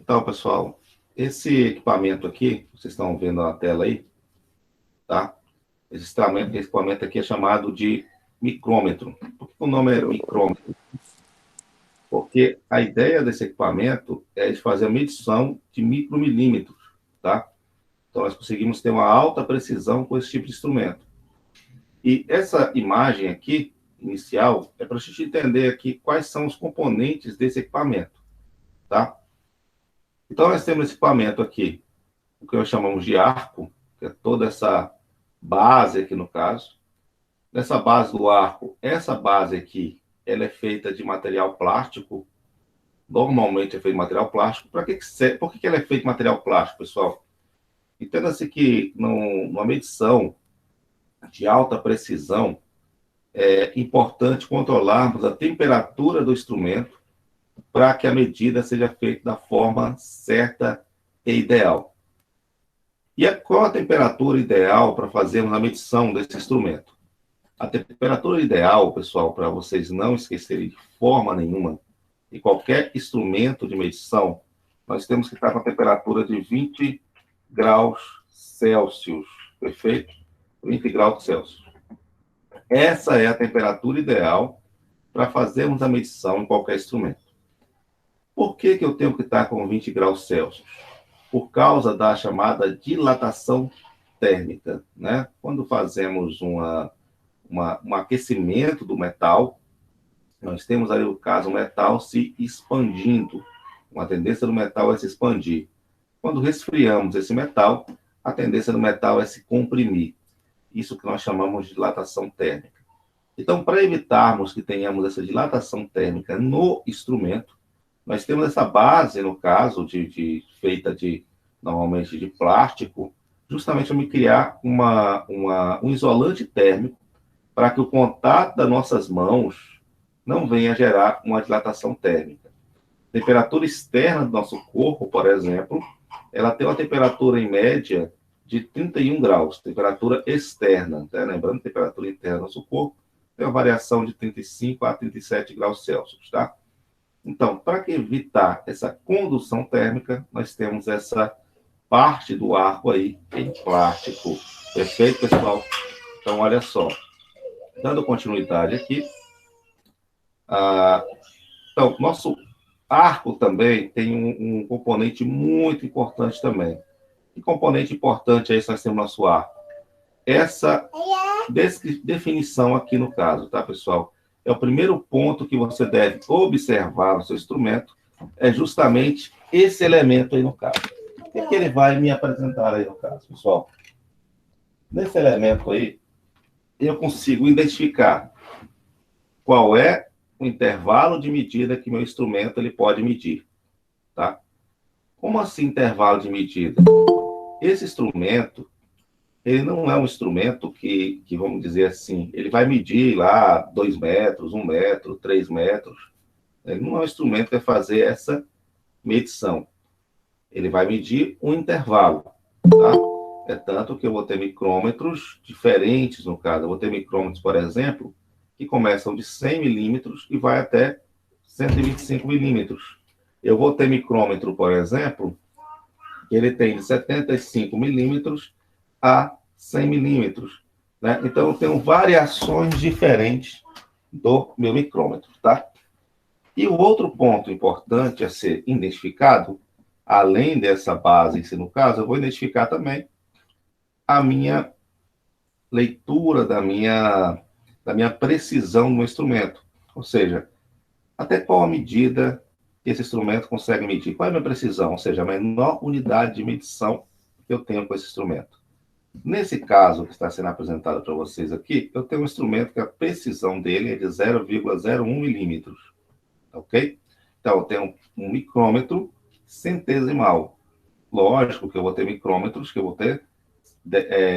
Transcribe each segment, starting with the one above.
Então, pessoal, esse equipamento aqui, vocês estão vendo na tela aí, tá? Esse equipamento aqui é chamado de micrômetro. Por que o nome é micrômetro? Porque a ideia desse equipamento é de fazer a medição de micromilímetros, tá? Então, nós conseguimos ter uma alta precisão com esse tipo de instrumento. E essa imagem aqui, inicial, é para a gente entender aqui quais são os componentes desse equipamento, tá? Então, nós temos esse equipamento aqui, o que nós chamamos de arco, que é toda essa base aqui no caso. Nessa base do arco, essa base aqui, ela é feita de material plástico. Normalmente é feito de material plástico. Por que ela é feita de material plástico, pessoal? Entenda-se que numa medição de alta precisão, é importante controlarmos a temperatura do instrumento para que a medida seja feita da forma certa e ideal. E qual a temperatura ideal para fazermos a medição desse instrumento? A temperatura ideal, pessoal, para vocês não esquecerem de forma nenhuma, em qualquer instrumento de medição, nós temos que estar com a temperatura de 20 graus Celsius, perfeito? 20 graus Celsius. Essa é a temperatura ideal para fazermos a medição em qualquer instrumento. Por que eu tenho que estar com 20 graus Celsius? Por causa da chamada dilatação térmica, né? Quando fazemos um aquecimento do metal, nós temos aí o caso, o metal se expandindo. Uma tendência do metal é se expandir. Quando resfriamos esse metal, a tendência do metal é se comprimir. Isso que nós chamamos de dilatação térmica. Então, para evitarmos que tenhamos essa dilatação térmica no instrumento, nós temos essa base, no caso, feita normalmente de plástico, justamente para me criar um isolante térmico para que o contato das nossas mãos não venha gerar uma dilatação térmica. A temperatura externa do nosso corpo, por exemplo, ela tem uma temperatura em média de 31 graus, temperatura externa, tá? Lembrando que a temperatura interna do nosso corpo tem uma variação de 35 a 37 graus Celsius, tá? Então, para evitar essa condução térmica, nós temos essa parte do arco aí em plástico. Perfeito, pessoal? Então, olha só. Dando continuidade aqui. Então, nosso arco também tem um componente muito importante também. Que componente importante é esse que nós temos no nosso arco? Essa definição aqui no caso, tá, pessoal? É o primeiro ponto que você deve observar no seu instrumento, é justamente esse elemento aí no caso. O que ele vai me apresentar aí no caso, pessoal? Nesse elemento aí, eu consigo identificar qual é o intervalo de medida que meu instrumento ele pode medir, tá? Como assim intervalo de medida? Esse instrumento, ele não é um instrumento que, vamos dizer assim, ele vai medir lá 2 metros, 1 metro, 3 metros. Ele não é um instrumento que vai fazer essa medição. Ele vai medir um intervalo, tá? É tanto que eu vou ter micrômetros diferentes, no caso. Eu vou ter micrômetros, por exemplo, que começam de 100 milímetros e vai até 125 milímetros. Eu vou ter micrômetro, por exemplo, que ele tem de 75 milímetros a 100 milímetros, né? Então, eu tenho variações diferentes do meu micrômetro, tá? E o outro ponto importante a ser identificado, além dessa base, no caso, eu vou identificar também a minha leitura da minha precisão no instrumento. Ou seja, até qual a medida que esse instrumento consegue medir? Qual é a minha precisão? Ou seja, a menor unidade de medição que eu tenho com esse instrumento. Nesse caso que está sendo apresentado para vocês aqui, eu tenho um instrumento que a precisão dele é de 0,01 milímetros, ok? Então, eu tenho um micrômetro centesimal. Lógico que eu vou ter micrômetros que eu vou ter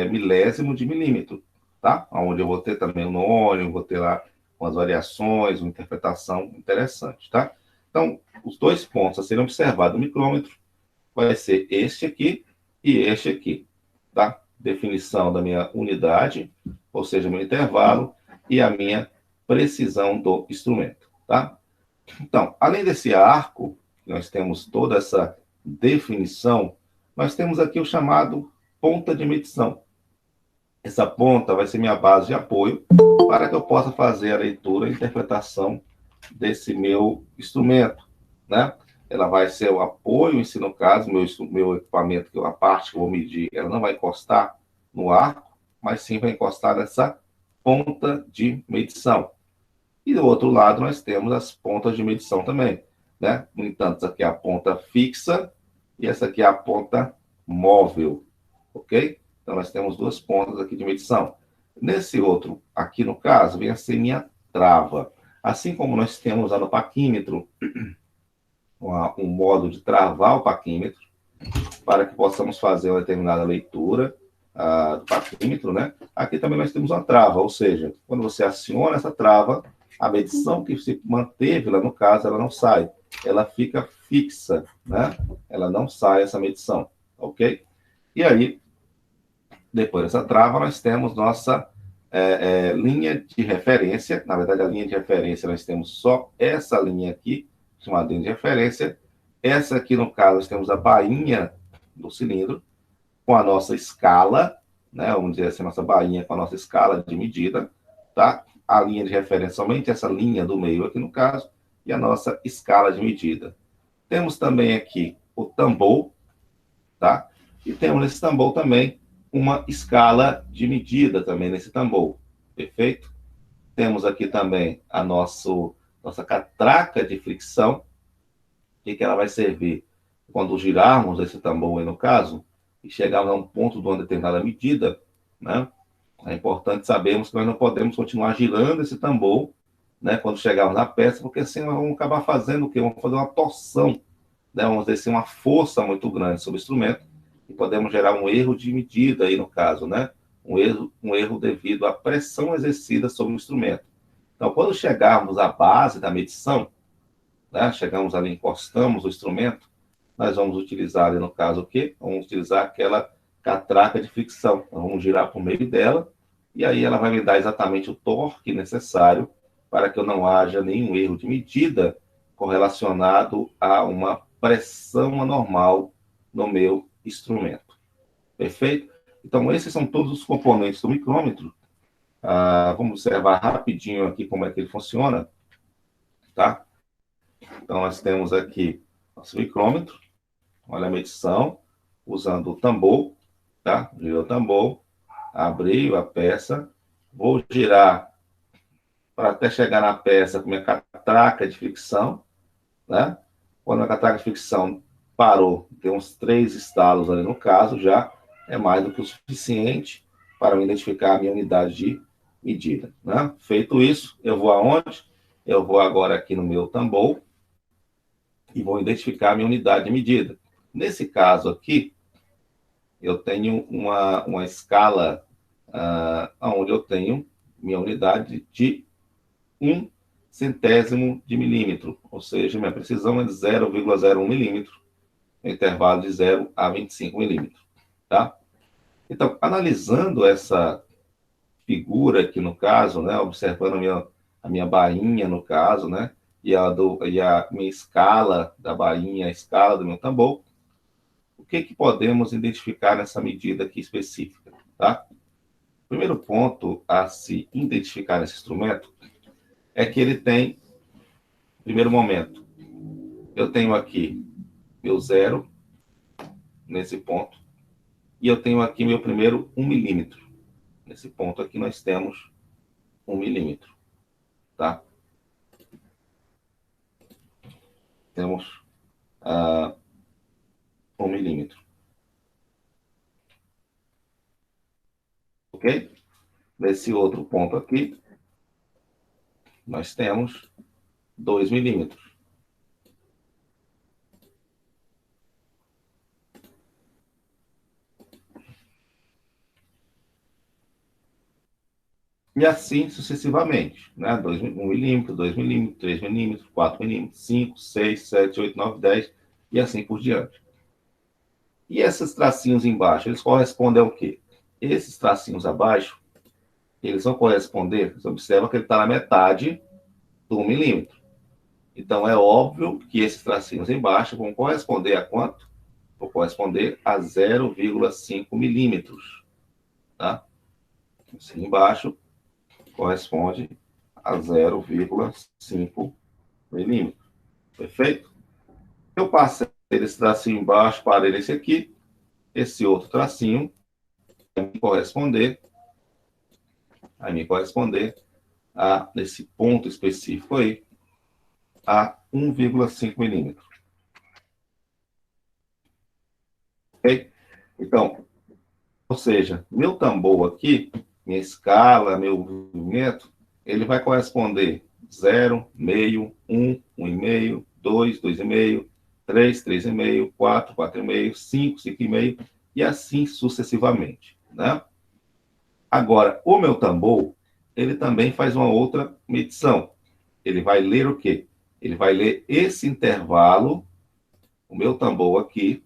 milésimo de milímetro, tá? Onde eu vou ter também o nônio, vou ter lá umas variações, uma interpretação interessante, tá? Então, os dois pontos a serem observados no micrômetro vai ser este aqui e este aqui, tá? Definição da minha unidade, ou seja, meu intervalo, e a minha precisão do instrumento, tá? Então, além desse arco, nós temos toda essa definição, nós temos aqui o chamado ponta de medição. Essa ponta vai ser minha base de apoio para que eu possa fazer a leitura e interpretação desse meu instrumento, né? Ela vai ser o apoio, se no caso, meu equipamento, que a parte que eu vou medir, ela não vai encostar no arco, mas sim vai encostar nessa ponta de medição. E do outro lado, nós temos as pontas de medição também, né? No entanto, essa aqui é a ponta fixa e essa aqui é a ponta móvel, ok? Então, nós temos duas pontas aqui de medição. Nesse outro, aqui no caso, vem a ser minha trava. Assim como nós temos lá no paquímetro, um modo de travar o paquímetro, para que possamos fazer uma determinada leitura do paquímetro, né? Aqui também nós temos uma trava, ou seja, quando você aciona essa trava, a medição que se manteve lá no caso, ela não sai, ela fica fixa, né? Ela não sai essa medição, ok? E aí, depois dessa trava, nós temos nossa linha de referência. Na verdade, a linha de referência, nós temos só essa linha aqui, chamada linha de referência. Essa aqui, no caso, nós temos a bainha do cilindro, com a nossa escala, né? Vamos dizer assim, nossa bainha com a nossa escala de medida, tá? A linha de referência, somente essa linha do meio aqui, no caso, e a nossa escala de medida. Temos também aqui o tambor, tá? E temos nesse tambor também uma escala de medida também nesse tambor, perfeito? Temos aqui também a nossa catraca de fricção, que ela vai servir quando girarmos esse tambor aí no caso, e chegarmos a um ponto de uma determinada medida, né? É importante sabermos que nós não podemos continuar girando esse tambor, né, quando chegarmos na peça, porque assim nós vamos acabar fazendo o quê? Vamos fazer uma torção, né? Vamos exercer uma força muito grande sobre o instrumento, e podemos gerar um erro de medida aí no caso, né? Um erro devido à pressão exercida sobre o instrumento. Então, quando chegarmos à base da medição, né, chegamos ali, encostamos o instrumento, nós vamos utilizar ali no caso o quê? Vamos utilizar aquela catraca de fricção. Nós vamos girar por meio dela, e aí ela vai me dar exatamente o torque necessário para que eu não haja nenhum erro de medida correlacionado a uma pressão anormal no meu instrumento. Perfeito? Então, esses são todos os componentes do micrômetro. Vamos observar rapidinho aqui como é que ele funciona, tá? Então, nós temos aqui nosso micrômetro. Olha a medição, usando o tambor, tá? Girou o tambor, abriu a peça, vou girar para até chegar na peça com minha catraca de fricção, né? Quando a catraca de fricção parou, tem uns 3 estalos ali no caso, já é mais do que o suficiente para eu identificar a minha unidade de medida, né? Feito isso, eu vou aonde? Eu vou agora aqui no meu tambor e vou identificar a minha unidade de medida. Nesse caso aqui, eu tenho uma escala onde eu tenho minha unidade de 1 centésimo de milímetro, ou seja, minha precisão é de 0,01 milímetro, no intervalo de 0 a 25 milímetros, tá? Então, analisando essa figura aqui no caso, né, observando a minha bainha no caso, né, e a minha escala da bainha, a escala do meu tambor, o que podemos identificar nessa medida aqui específica, tá? O primeiro ponto a se identificar nesse instrumento é que ele tem, primeiro momento, eu tenho aqui meu zero, nesse ponto, e eu tenho aqui meu primeiro 1 milímetro. Nesse ponto aqui nós temos 1 milímetro, tá? Temos 1 milímetro. Ok? Nesse outro ponto aqui, nós temos 2 milímetros. E assim sucessivamente, né? 1 milímetro, 2 milímetros, 3 milímetros, 4 milímetros, 5, 6, 7, 8, 9, 10 e assim por diante. E esses tracinhos embaixo, eles correspondem ao quê? Esses tracinhos abaixo, eles vão corresponder, você observa que ele está na metade do 1 milímetro. Então, é óbvio que esses tracinhos embaixo vão corresponder a quanto? Vão corresponder a 0,5 milímetros, tá? Assim embaixo corresponde a 0,5 milímetros. Perfeito? Eu passei esse tracinho embaixo para esse aqui, esse outro tracinho vai me corresponder a, nesse ponto específico aí, a 1,5 milímetros. Ok? Então, ou seja, meu tambor aqui, minha escala, meu movimento, ele vai corresponder 0, meio, 1, 1,5, 2, 2,5, 3, 3,5, 4, 4,5, 5, 5,5 e assim sucessivamente, né? Agora, o meu tambor, ele também faz uma outra medição. Ele vai ler o quê? Ele vai ler esse intervalo, o meu tambor aqui,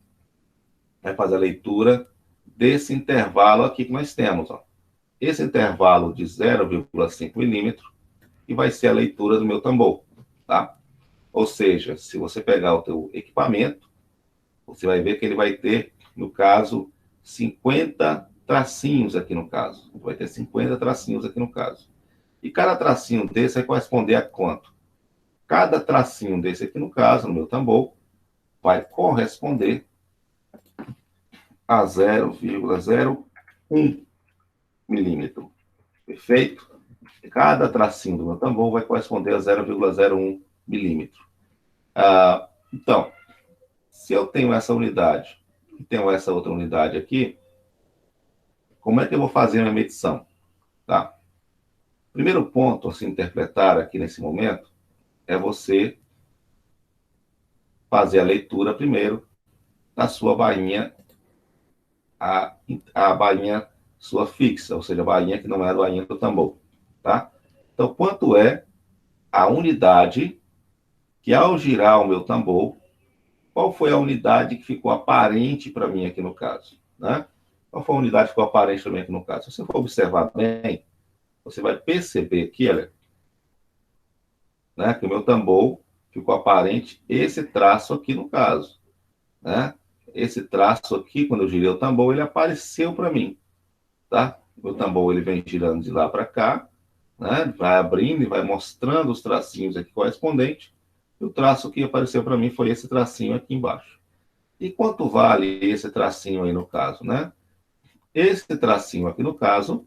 vai fazer a leitura desse intervalo aqui que nós temos, ó. Esse intervalo de 0,5 milímetro, que vai ser a leitura do meu tambor, tá? Ou seja, se você pegar o teu equipamento, você vai ver que ele vai ter, no caso, 50 tracinhos aqui no caso. Vai ter 50 tracinhos aqui no caso. E cada tracinho desse vai corresponder a quanto? Cada tracinho desse aqui no caso, no meu tambor, vai corresponder a 0,01 milímetro. Perfeito? Cada tracinho do meu tambor vai corresponder a 0,01 milímetro. Então, se eu tenho essa unidade e tenho essa outra unidade aqui, como é que eu vou fazer a minha medição? Tá? Primeiro ponto a se interpretar aqui nesse momento é você fazer a leitura primeiro da sua bainha, a bainha sua fixa, ou seja, a bainha que não é a bainha do tambor, tá? Então, quanto é a unidade que ao girar o meu tambor, qual foi a unidade que ficou aparente para mim aqui no caso, né? Qual foi a unidade que ficou aparente para mim aqui no caso? Se você for observar bem, você vai perceber que, olha, né, que o meu tambor ficou aparente esse traço aqui no caso, né? Esse traço aqui, quando eu girei o tambor, ele apareceu para mim, tá? O meu tambor, ele vem girando de lá para cá, né? Vai abrindo e vai mostrando os tracinhos aqui correspondentes. E o traço que apareceu para mim foi esse tracinho aqui embaixo. E quanto vale esse tracinho aí no caso, né? Esse tracinho aqui no caso,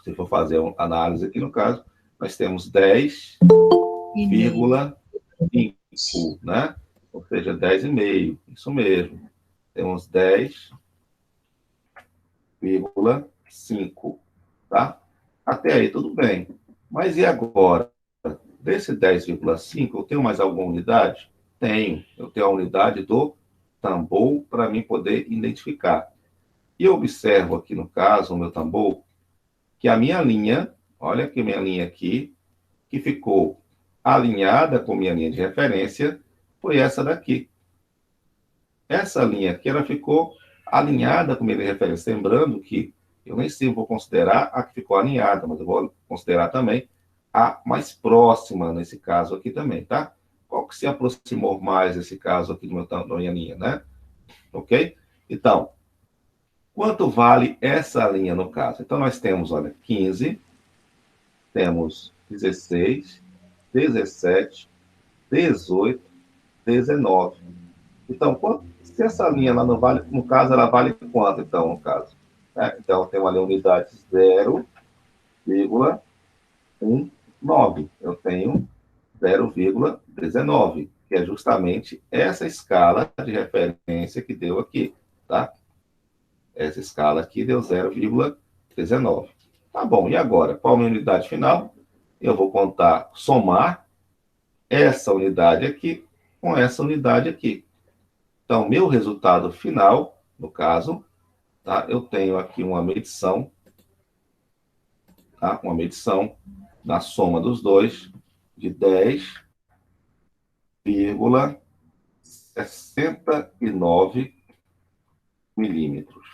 se for fazer uma análise aqui no caso, nós temos 10,5, né? Ou seja, 10,5, isso mesmo. Temos 10,5, tá? Até aí tudo bem. Mas e agora? Desse 10,5, eu tenho mais alguma unidade? Tenho. Eu tenho a unidade do tambor para mim poder identificar. E eu observo aqui no caso, o meu tambor, que a minha linha, olha que minha linha aqui, que ficou alinhada com minha linha de referência, foi essa daqui. Essa linha aqui, ela ficou alinhada com minha linha de referência. Lembrando que eu nem sempre vou considerar a que ficou alinhada, mas eu vou considerar também a mais próxima, nesse caso aqui também, tá? Qual que se aproximou mais desse caso aqui da minha linha, né? Ok? Então, quanto vale essa linha no caso? Então, nós temos, olha, 15, temos 16, 17, 18, 19. Então, se essa linha lá não vale, no caso, ela vale quanto, então, no caso? Então, tem uma unidade 0,19. Eu tenho 0,19, que é justamente essa escala de referência que deu aqui, tá? Essa escala aqui deu 0,19. Tá bom, e agora? Qual a minha unidade final? Eu vou contar, somar essa unidade aqui com essa unidade aqui. Então, meu resultado final, no caso, tá? Eu tenho aqui uma medição, tá? Uma medição na soma dos dois de 10,69 milímetros.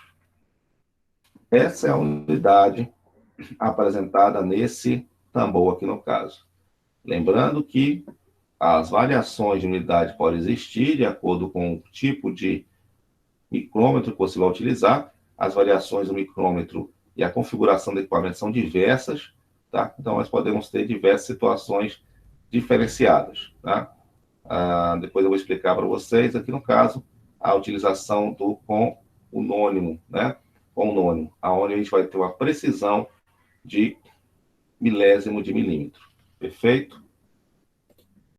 Essa é a unidade apresentada nesse tambor aqui no caso. Lembrando que as variações de umidade podem existir de acordo com o tipo de micrômetro que você vai utilizar. As variações do micrômetro e a configuração do equipamento são diversas, tá? Então, nós podemos ter diversas situações diferenciadas, tá? Depois eu vou explicar para vocês, aqui no caso, a utilização com o nônimo, né? Com o nônimo, aonde a gente vai ter uma precisão de milésimo de milímetro. Perfeito?